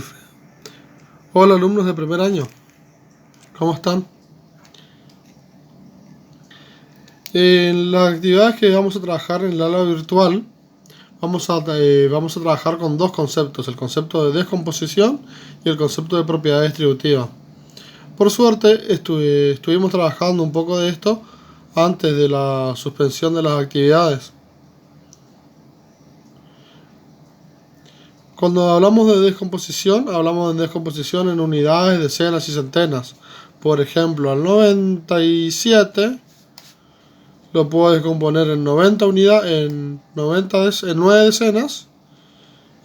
Sí. Hola alumnos de primer año, ¿cómo están? En las actividades que vamos a trabajar en el aula virtual, vamos a trabajar con dos conceptos, el concepto de descomposición y el concepto de propiedad distributiva. Por suerte, estuvimos trabajando un poco de esto antes de la suspensión de las actividades. Cuando hablamos de descomposición en unidades, decenas y centenas. Por ejemplo, al 97 lo puedo descomponer en 90 unidades, en 9 decenas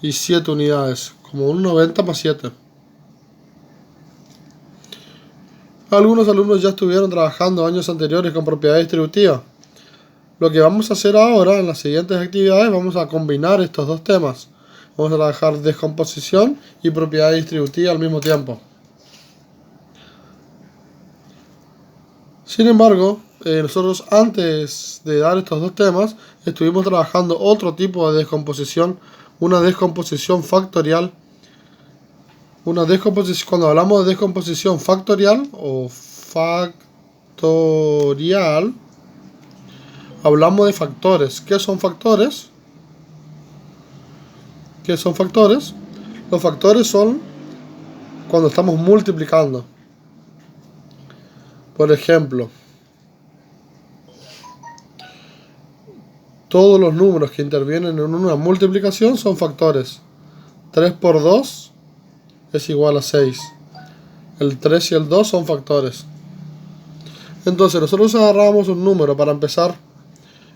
y 7 unidades, como un 90 más 7. Algunos alumnos ya estuvieron trabajando años anteriores con propiedad distributiva. Lo que vamos a hacer ahora en las siguientes actividades, vamos a combinar estos dos temas. Vamos a trabajar descomposición y propiedad distributiva al mismo tiempo. Sin embargo, nosotros antes de dar estos dos temas, estuvimos trabajando otro tipo de descomposición, una descomposición factorial. Cuando hablamos de descomposición factorial o factorial, hablamos de factores. ¿Qué son factores? Los factores son cuando estamos multiplicando. Por ejemplo, todos los números que intervienen en una multiplicación son factores. 3 por 2 es igual a 6. El 3 y el 2 son factores. Entonces nosotros agarramos un número para empezar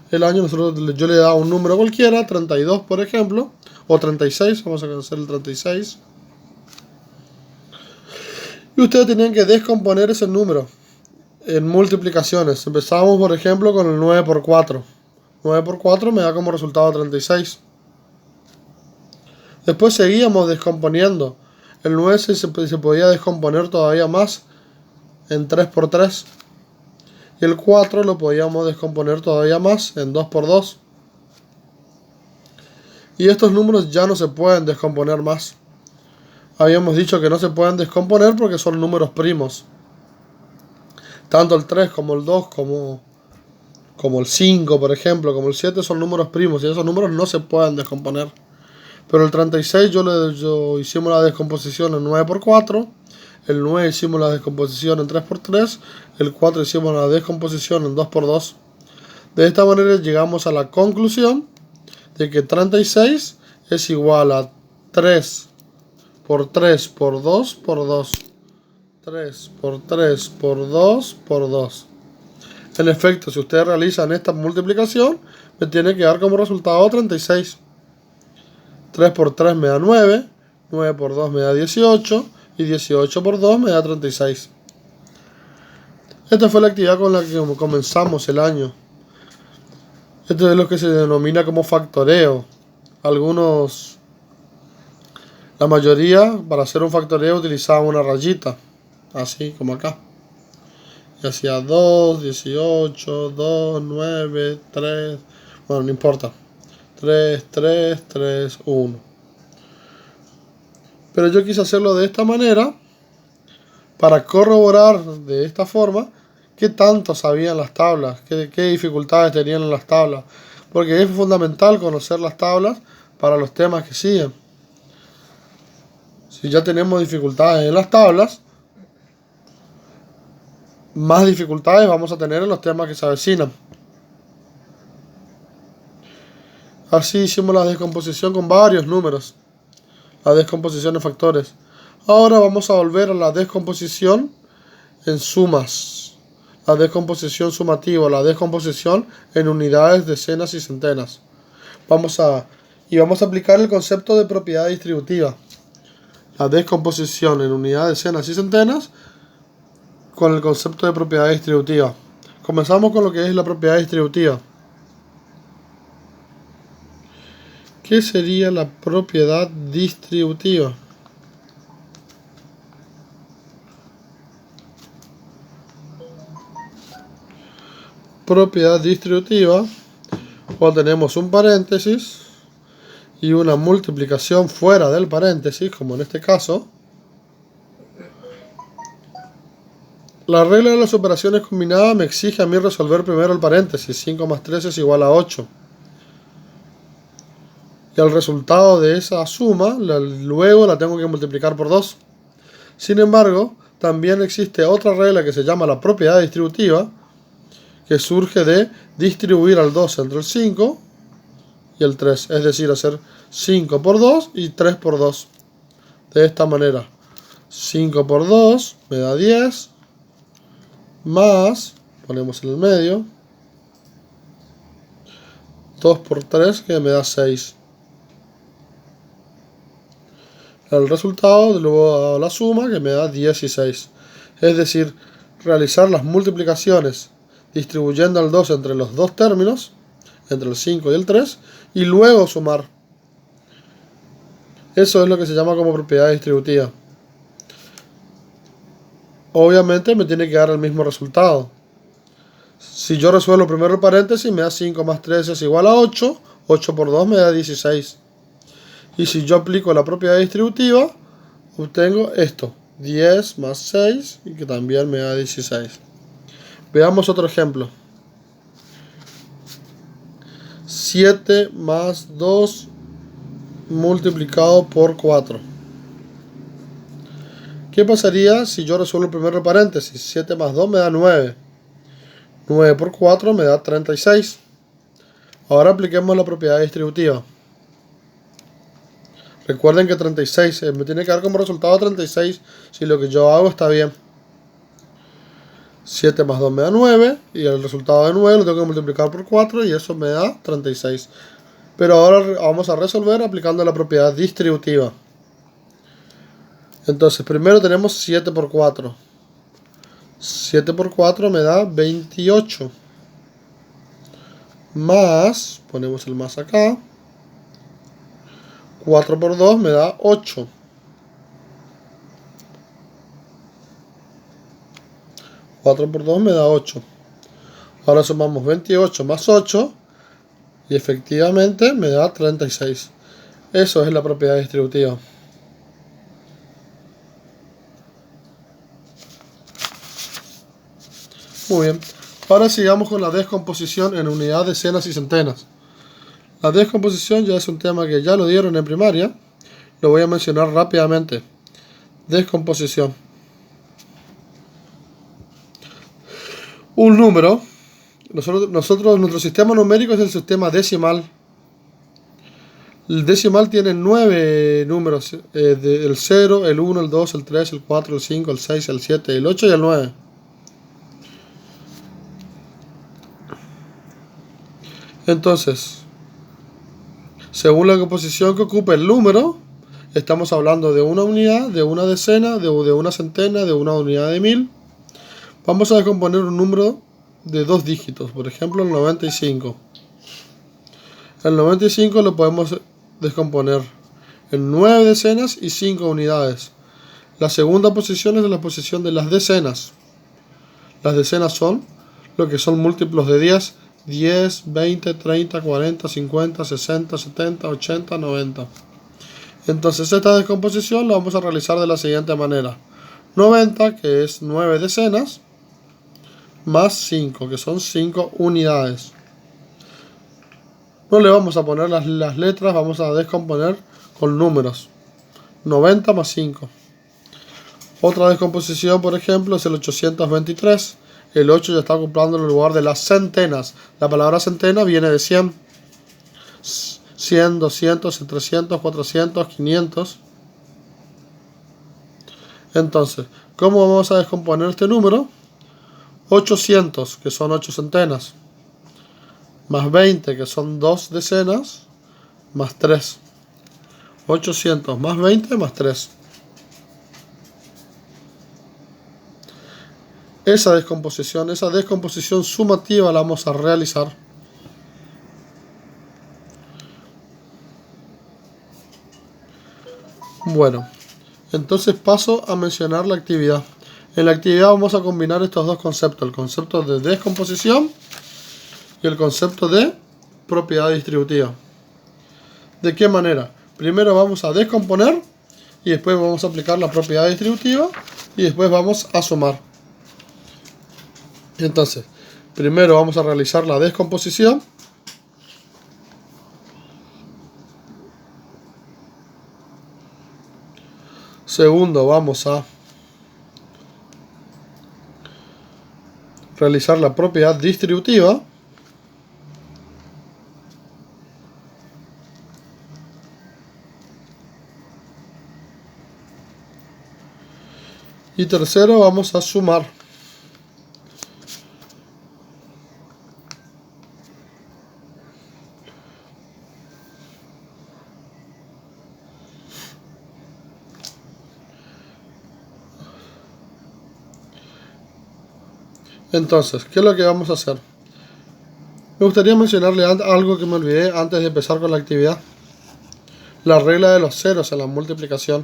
el año. Yo le daba un número cualquiera, 32 por ejemplo, o 36, vamos a hacer el 36. Y ustedes tenían que descomponer ese número en multiplicaciones. Empezamos por ejemplo con el 9 por 4. 9 por 4 me da como resultado 36. Después seguíamos descomponiendo. El 9 se podía descomponer todavía más en 3 por 3. Y el 4 lo podíamos descomponer todavía más en 2 por 2. Y estos números ya no se pueden descomponer más. Habíamos dicho que no se pueden descomponer porque son números primos. Tanto el 3 como el 2 como el 5, por ejemplo, como el 7 son números primos y esos números no se pueden descomponer. Pero el 36 yo hicimos la descomposición en 9 por 4, el 9 hicimos la descomposición en 3 por 3, el 4 hicimos la descomposición en 2 por 2. De esta manera llegamos a la conclusión de que 36 es igual a 3 por 3 por 2 por 2. 3 por 3 por 2 por 2. En efecto, si ustedes realizan esta multiplicación, me tiene que dar como resultado 36. 3 por 3 me da 9, 9 por 2 me da 18 y 18 por 2 me da 36. Esta fue la actividad con la que comenzamos el año. Esto es lo que se denomina como factoreo. La mayoría, para hacer un factoreo utilizaban una rayita, así como acá. Y hacía 2, 18, 2, 9, 3, bueno, no importa. 3, 3, 3, 1. Pero yo quise hacerlo de esta manera para corroborar de esta forma qué tanto sabían las tablas, qué dificultades tenían en las tablas. Porque es fundamental conocer las tablas para los temas que siguen. Si ya tenemos dificultades en las tablas, más dificultades vamos a tener en los temas que se avecinan. Así hicimos la descomposición con varios números, la descomposición de factores. Ahora vamos a volver a la descomposición en sumas, la descomposición sumativa, la descomposición en unidades, decenas y centenas. Vamos a aplicar el concepto de propiedad distributiva. La descomposición en unidades, decenas y centenas con el concepto de propiedad distributiva. Comenzamos con lo que es la propiedad distributiva. ¿Qué sería la propiedad distributiva? Propiedad distributiva, cuando tenemos un paréntesis y una multiplicación fuera del paréntesis, como en este caso, la regla de las operaciones combinadas me exige a mí resolver primero el paréntesis. 5 más 3 es igual a 8. Y el resultado de esa suma, luego la tengo que multiplicar por 2. Sin embargo, también existe otra regla que se llama la propiedad distributiva, que surge de distribuir al 2 entre el 5 y el 3. Es decir, hacer 5 por 2 y 3 por 2. De esta manera, 5 por 2 me da 10, más, ponemos en el medio, 2 por 3 que me da 6. El resultado luego da la suma que me da 16. Es decir, realizar las multiplicaciones distribuyendo al 2 entre los dos términos, entre el 5 y el 3, y luego sumar. Eso es lo que se llama como propiedad distributiva. Obviamente me tiene que dar el mismo resultado. Si yo resuelvo primero el paréntesis, me da 5 más 3 es igual a 8. 8 por 2 me da 16. Y si yo aplico la propiedad distributiva, obtengo esto. 10 más 6, y que también me da 16. Veamos otro ejemplo. 7 más 2 multiplicado por 4. ¿Qué pasaría si yo resuelvo primero el paréntesis? 7 más 2 me da 9. 9 por 4 me da 36. Ahora apliquemos la propiedad distributiva. Recuerden que 36 me tiene que dar como resultado 36 si lo que yo hago está bien. 7 más 2 me da 9 y el resultado de 9 lo tengo que multiplicar por 4 y eso me da 36. Pero ahora vamos a resolver aplicando la propiedad distributiva. Entonces primero tenemos 7 por 4. 7 por 4 me da 28. Más, ponemos el más acá. 4 por 2 me da 8. 4 por 2 me da 8. Ahora sumamos 28 más 8 y efectivamente me da 36. Eso es la propiedad distributiva. Muy bien. Ahora sigamos con la descomposición en unidad, decenas y centenas. La descomposición ya es un tema que ya lo dieron en primaria. Lo voy a mencionar rápidamente. Descomposición. Un número. Nuestro sistema numérico es el sistema decimal. El decimal tiene 9 números. El 0, el 1, el 2, el 3, el 4, el 5, el 6, el 7, el 8 y el 9. Entonces, según la composición que ocupa el número, estamos hablando de una unidad, de una decena, de una centena, de una unidad de 1000. Vamos a descomponer un número de 2 dígitos, por ejemplo el 95. El 95 lo podemos descomponer en 9 decenas y 5 unidades. La segunda posición es la posición de las decenas. Las decenas son lo que son múltiplos de 10. 10, 20, 30, 40, 50, 60, 70, 80, 90. Entonces esta descomposición la vamos a realizar de la siguiente manera. 90, que es 9 decenas, más 5, que son 5 unidades. No le vamos a poner las letras, vamos a descomponer con números. 90 más 5. Otra descomposición, por ejemplo, es el 823. El 8 ya está ocupando el lugar de las centenas. La palabra centena viene de 100. 100, 200, 300, 400, 500. Entonces, ¿cómo vamos a descomponer este número? 800, que son 8 centenas. Más 20, que son 2 decenas. Más 3. 800 más 20 más 3. Esa descomposición sumativa la vamos a realizar. Bueno, entonces paso a mencionar la actividad. En la actividad vamos a combinar estos dos conceptos, el concepto de descomposición y el concepto de propiedad distributiva. ¿De qué manera? Primero vamos a descomponer y después vamos a aplicar la propiedad distributiva y después vamos a sumar. Entonces, primero vamos a realizar la descomposición. Segundo, vamos a realizar la propiedad distributiva. Y tercero, vamos a sumar. Entonces, ¿qué es lo que vamos a hacer? Me gustaría mencionarle algo que me olvidé antes de empezar con la actividad. La regla de los ceros en la multiplicación.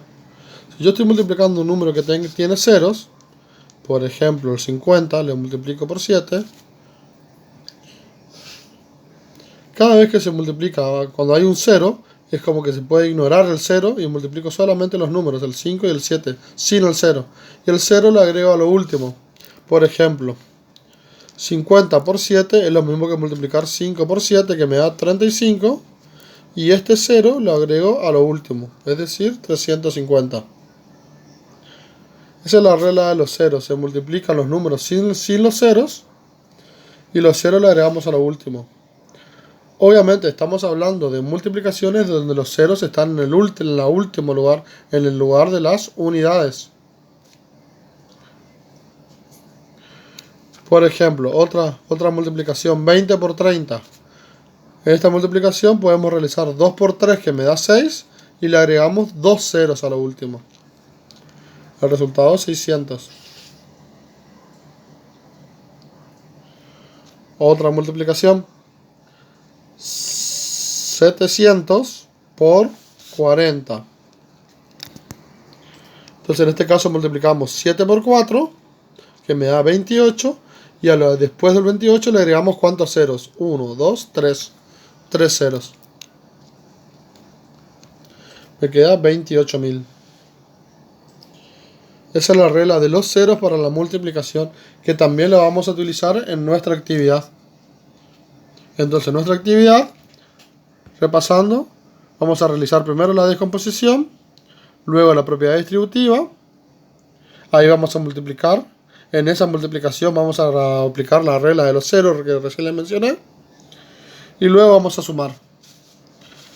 Si yo estoy multiplicando un número que tiene ceros, por ejemplo el 50, le multiplico por 7. Cada vez que se multiplica, cuando hay un 0, es como que se puede ignorar el 0 y multiplico solamente los números, el 5 y el 7, sin el 0. Y el 0 lo agrego a lo último. Por ejemplo, 50 por 7 es lo mismo que multiplicar 5 por 7, que me da 35. Y este 0 lo agrego a lo último, es decir, 350. Esa es la regla de los ceros. Se multiplican los números sin los ceros y los ceros lo agregamos a lo último. Obviamente estamos hablando de multiplicaciones donde los ceros están en el último lugar, en el lugar de las unidades. Por ejemplo, otra multiplicación, 20 por 30. En esta multiplicación podemos realizar 2 por 3, que me da 6, y le agregamos 2 ceros a lo último. El resultado es 600. Otra multiplicación, 700 por 40. Entonces en este caso multiplicamos 7 por 4, que me da 28, y después del 28 le agregamos ¿cuántos ceros? 1, 2, 3. 3 ceros. Me queda 28.000. Esa es la regla de los ceros para la multiplicación, que también la vamos a utilizar en nuestra actividad. Entonces, nuestra actividad, repasando, vamos a realizar primero la descomposición, luego la propiedad distributiva. Ahí vamos a multiplicar. En esa multiplicación vamos a aplicar la regla de los ceros que recién les mencioné. Y luego vamos a sumar.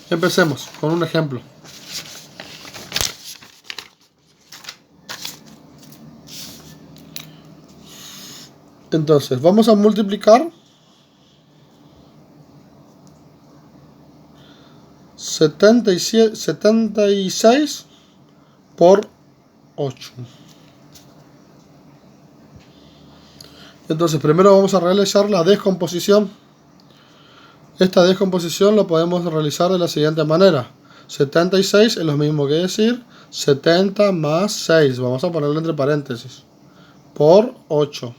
Empecemos con un ejemplo. Entonces, vamos a multiplicar 76 por 8. Entonces, primero vamos a realizar la descomposición. Esta descomposición lo podemos realizar de la siguiente manera. 76 es lo mismo que decir 70 más 6. Vamos a ponerlo entre paréntesis. Por 8.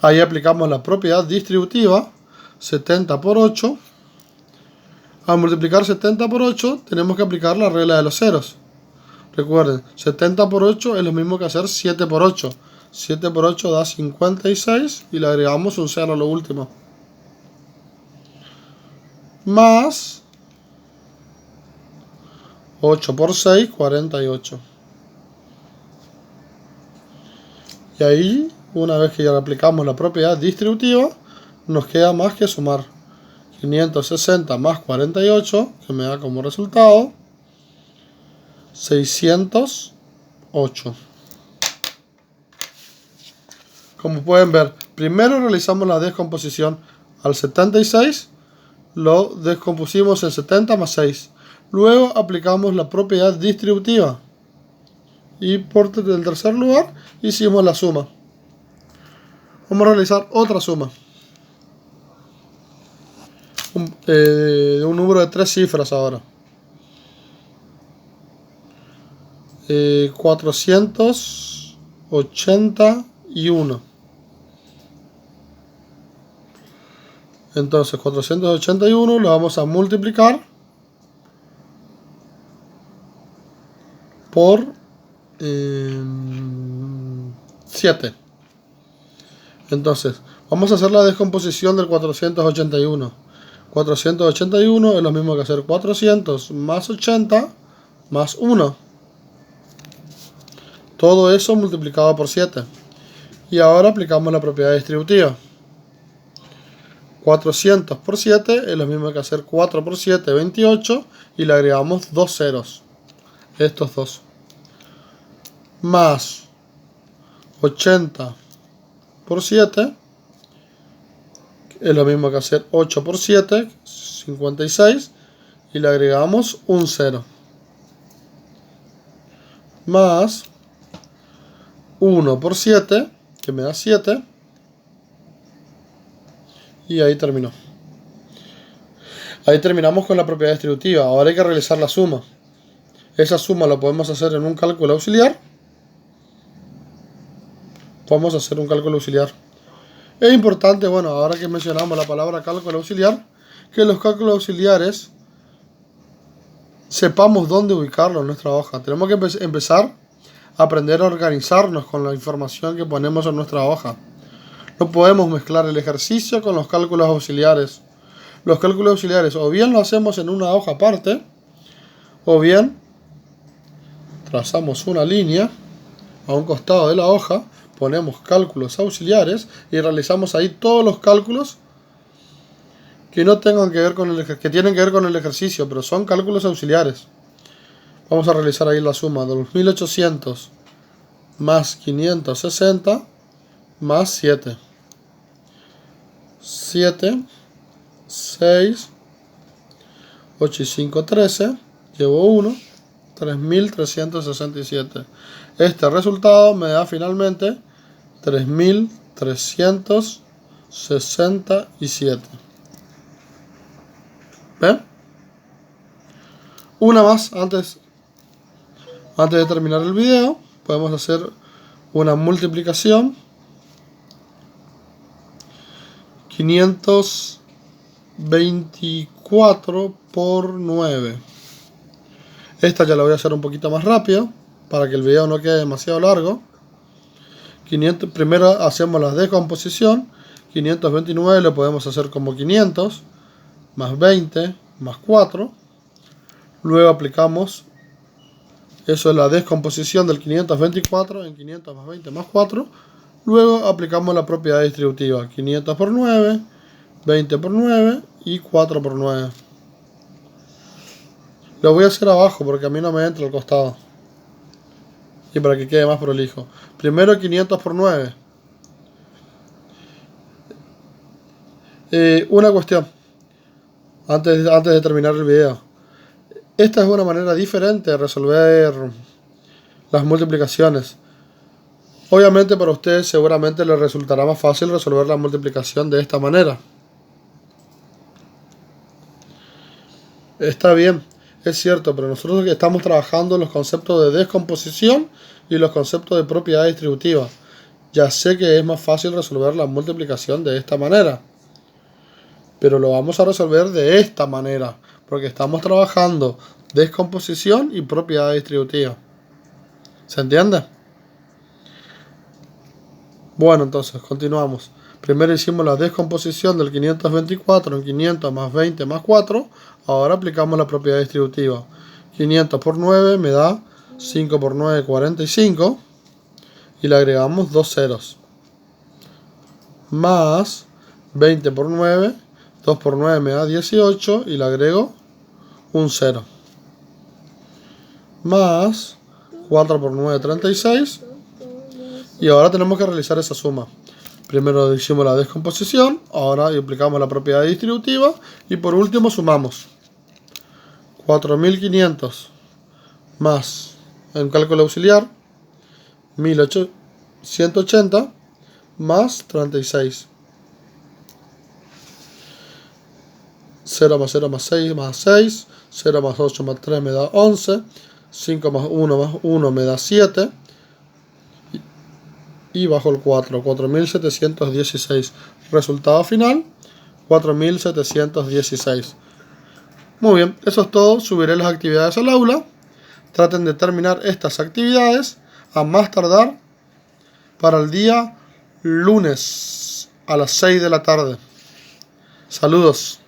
Ahí aplicamos la propiedad distributiva, 70 por 8. Al multiplicar 70 por 8, tenemos que aplicar la regla de los ceros. Recuerden, 70 por 8 es lo mismo que hacer 7 por 8. 7 por 8 da 56 y le agregamos un 0 a lo último. Más 8 por 6, 48. Y ahí, una vez que ya le aplicamos la propiedad distributiva, nos queda más que sumar. 560 más 48, que me da como resultado 608. Como pueden ver, primero realizamos la descomposición. Al 76 lo descompusimos en 70 más 6. Luego aplicamos la propiedad distributiva. Y en tercer lugar hicimos la suma. Vamos a realizar otra suma. De un número de 3 cifras ahora. 481. Entonces 481 lo vamos a multiplicar por 7. Entonces, vamos a hacer la descomposición del 481. 481 es lo mismo que hacer 400 más 80 más 1. Todo eso multiplicado por 7. Y ahora aplicamos la propiedad distributiva. 400 por 7 es lo mismo que hacer 4 por 7, 28. Y le agregamos 2 ceros. Estos dos. Más 80 por 7 es lo mismo que hacer 8 por 7, 56, y le agregamos un 0. Más 1 por 7, que me da 7, y ahí terminó. Ahí terminamos con la propiedad distributiva. Ahora hay que realizar la suma. Esa suma la podemos hacer en un cálculo auxiliar. Vamos a hacer un cálculo auxiliar. Es importante, bueno, ahora que mencionamos la palabra cálculo auxiliar, que los cálculos auxiliares sepamos dónde ubicarlo en nuestra hoja. Tenemos que empezar a aprender a organizarnos con la información que ponemos en nuestra hoja. No podemos mezclar el ejercicio con los cálculos auxiliares. Los cálculos auxiliares o bien lo hacemos en una hoja aparte, o bien trazamos una línea a un costado de la hoja, ponemos cálculos auxiliares y realizamos ahí todos los cálculos que no tengan que ver con que tienen que ver con el ejercicio, pero son cálculos auxiliares. Vamos a realizar ahí la suma de los 1800 más 560 más 7. 7, 6, 8 y 5, 13. Llevo 1, 3367. Este resultado me da finalmente 3367. ¿Ven? Una más antes de terminar el video. Podemos hacer una multiplicación. 524 por 9. Esta ya la voy a hacer un poquito más rápido para que el video no quede demasiado largo. Primero hacemos la descomposición. 529 lo podemos hacer como 500 más 20 más 4. Luego aplicamos, eso es la descomposición del 524 en 500 más 20 más 4. Luego aplicamos la propiedad distributiva. 500 por 9, 20 por 9 y 4 por 9. Lo voy a hacer abajo porque a mí no me entra al costado. Y para que quede más prolijo. Primero 500 por 9. Una cuestión. Antes de terminar el video. Esta es una manera diferente de resolver las multiplicaciones. Obviamente para ustedes seguramente les resultará más fácil resolver la multiplicación de esta manera. Está bien, es cierto, pero nosotros estamos trabajando los conceptos de descomposición y los conceptos de propiedad distributiva. Ya sé que es más fácil resolver la multiplicación de esta manera, pero lo vamos a resolver de esta manera, porque estamos trabajando descomposición y propiedad distributiva. ¿Se entiende? Bueno, entonces, continuamos. Primero hicimos la descomposición del 524 en 500 más 20 más 4. Ahora aplicamos la propiedad distributiva. 500 por 9 me da 5 por 9, 45. Y le agregamos 2 ceros. Más 20 por 9, 2 por 9 me da 18. Y le agrego un 0. Más 4 por 9, 36. Y ahora tenemos que realizar esa suma. Primero hicimos la descomposición, ahora aplicamos la propiedad distributiva y por último sumamos 4500 más en cálculo auxiliar 1180 más 36. 0 más 0 más 6 más 6, 0 más 8 más 3 me da 11, 5 más 1 me da 7. Y bajo el 4, 4716. Resultado final, 4716. Muy bien, eso es todo. Subiré las actividades al aula. Traten de terminar estas actividades a más tardar para el día lunes a las 6 de la tarde. Saludos.